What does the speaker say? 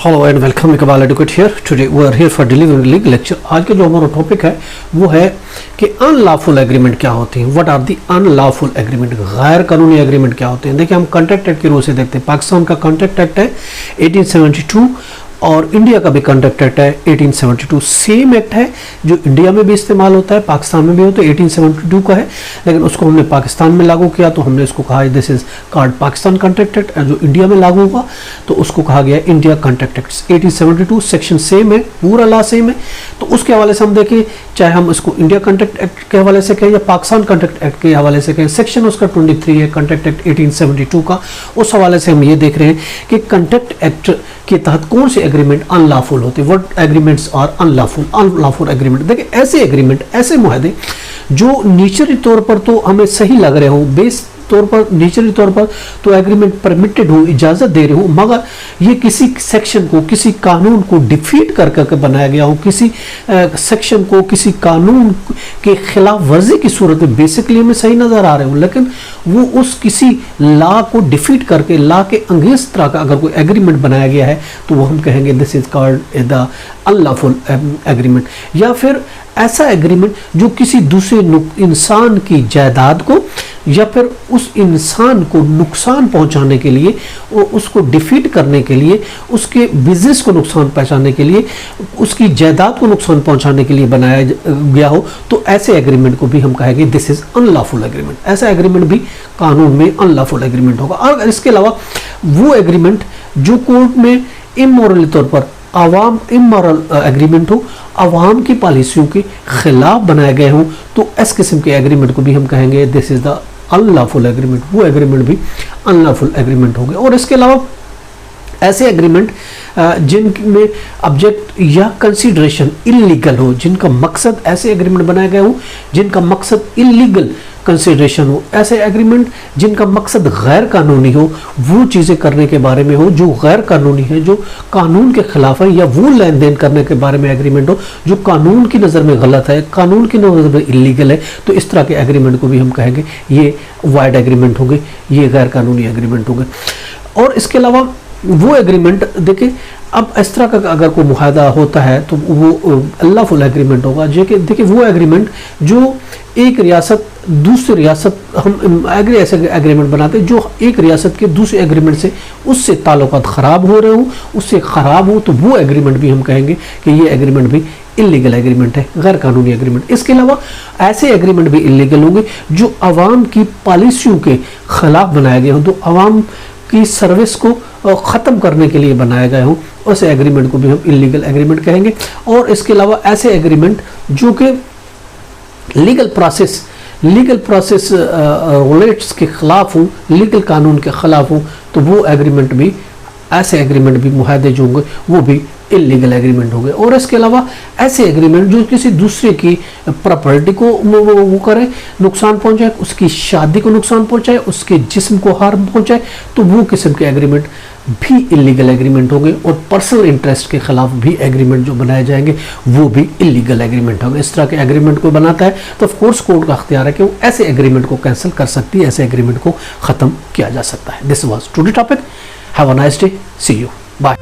Hello and welcome Iqbal advocate here. Today we are here for delivering legal lecture. आज का जो हमारा topic है वो है कि अनलॉफुल एग्रीमेंट क्या होती हैं। What are the unlawful agreement, गैर कानूनी एग्रीमेंट क्या होते हैं। देखिए, हम कॉन्ट्रैक्ट एक्ट की रूल से देखते हैं। पाकिस्तान का कॉन्ट्रैक्ट एक्ट है 1872 और इंडिया का भी कॉन्ट्रैक्ट एक्ट है 1872। सेम एक्ट है जो इंडिया में भी इस्तेमाल होता है, पाकिस्तान में भी होता है। 1872 का है, लेकिन उसको हमने पाकिस्तान में लागू किया तो हमने इसको कहा this is called Pakistan contract act. जो इंडिया में लागू हुआ तो उसको कहा गया India contract act 1872। Section same है, पूरा लॉ सेम है। तो उसके हवाले से हम देखें, चाहे हम इसको इंडिया कॉन्ट्रैक्ट एक्ट के हवाले से कहें या पाकिस्तान कॉन्ट्रैक्ट एक्ट के हवाले से कहें, सेक्शन उसका 23 है कॉन्ट्रैक्ट एक्ट 1872 का। उस हवाले से हम ये देख रहे हैं कि कॉन्ट्रैक्ट एक्ट के तहत कौन से एग्रीमेंट अनलॉफुल होते हैं। What agreements are unlawful. Unlawful agreement, देखिए ऐसे एग्रीमेंट, ऐसे मुआहदे जो नेचुरली तौर पर तो हमें सही लग रहे हो, बेस तौर पर नेचुरली तौर पर तो एग्रीमेंट परमिटेड हो, इजाजत दे रहे हो, मगर ये किसी सेक्शन को, किसी कानून को डिफीट कर करके बनाया गया हो, किसी सेक्शन को, किसी कानून के खिलाफ वर्जी की सूरत में बेसिकली हमें सही नजर आ रहे हो, लेकिन वो उस किसी लॉ को डिफीट करके लॉ के अंगेंस्ट तरह का अगर कोई एग्रीमेंट बनाया गया है तो वो हम कहेंगे this is called the unlawful agreement. या फिर ऐसा एग्रीमेंट जो किसी दूसरे इंसान की जायदाद को या फिर उस इंसान को नुकसान पहुंचाने के लिए, उसको डिफीट करने के लिए, उसके बिजनेस को नुकसान पहुंचाने के लिए, उसकी जायदाद को नुकसान पहुंचाने के लिए बनाया गया हो, तो ऐसे एग्रीमेंट को भी हम कहेंगे दिस इज अनलॉफुल एग्रीमेंट। ऐसा एग्रीमेंट भी कानून में अनलॉफुल एग्रीमेंट होगा। और इसके अलावा वो एग्रीमेंट जो कोर्ट में इमोरली तौर पर आवाम इमोरल एग्रीमेंट हो, आवाम की पॉलिसियों के खिलाफ बनाए गए हों, तो इस किस्म के एग्रीमेंट को भी हम कहेंगे this is the unlawful agreement. वो एग्रीमेंट भी अनलॉफुल एग्रीमेंट हो गए। और इसके अलावा ऐसे एग्रीमेंट जिनमें ऑब्जेक्ट या कंसीडरेशन इलीगल हो, जिनका मकसद, ऐसे एग्रीमेंट बनाए गए हो जिनका मकसद इलीगल कंसीडरेशन हो, ऐसे एग्रीमेंट जिनका मकसद गैर कानूनी हो, वो चीज़ें करने के बारे में हो जो गैर कानूनी है, जो कानून के खिलाफ है, या वो लेन देन करने के बारे में एग्रीमेंट हो जो कानून की नज़र में गलत है, कानून की नज़र में इलीगल है, तो इस तरह के एग्रीमेंट को भी हम कहेंगे ये वाइड एग्रीमेंट हो गए, ये गैर कानूनी एग्रीमेंट हो गए। और इसके अलावा वो एग्रीमेंट, देखिए अब इस तरह का अगर कोई मुआहदा होता है तो वो अनलॉफुल एग्रीमेंट होगा। देखिए वो एग्रीमेंट जो एक रियासत दूसरी रियासत, हम ऐसे एग्रीमेंट बनाते हैं जो एक रियासत के दूसरे एग्रीमेंट से उससे ताल्लुकात ख़राब हो रहे हो, उससे ख़राब हो, तो वो एग्रीमेंट भी हम कहेंगे कि ये एग्रीमेंट भी इलीगल एग्रीमेंट है, गैर कानूनी एग्रीमेंट। इसके अलावा ऐसे एग्रीमेंट भी इलीगल होंगे जो आवाम की पॉलिसियों के खिलाफ बनाए गए हों, तो आवाम की सर्विस को ख़त्म करने के लिए बनाया गया हो, उस एग्रीमेंट को भी हम इलीगल एग्रीमेंट कहेंगे। और इसके अलावा ऐसे एग्रीमेंट जो कि लीगल प्रोसेस रूलेट्स के खिलाफ हो, लीगल कानून के खिलाफ हो, तो वो एग्रीमेंट भी, ऐसे एग्रीमेंट भी, मुआहदे जो होंगे वो भी इलीगल एग्रीमेंट हो गए। और इसके अलावा ऐसे एग्रीमेंट जो किसी दूसरे की प्रॉपर्टी को वो करे, नुकसान पहुंचाए, उसकी शादी को नुकसान पहुंचाए, उसके जिस्म को हार्म पहुंचाए, तो वो किस्म के एग्रीमेंट भी इलीगल एग्रीमेंट होंगे। और पर्सनल इंटरेस्ट के खिलाफ भी एग्रीमेंट जो बनाए जाएंगे वो भी इलीगल एग्रीमेंट होंगे। इस तरह के एग्रीमेंट को बनाता है तो ऑफ कोर्स कोर्ट का अख्तियार है कि वो ऐसे एग्रीमेंट को कैंसिल कर सकती है, ऐसे एग्रीमेंट को ख़त्म किया जा सकता है। This was today topic. Have a nice day, see you, bye.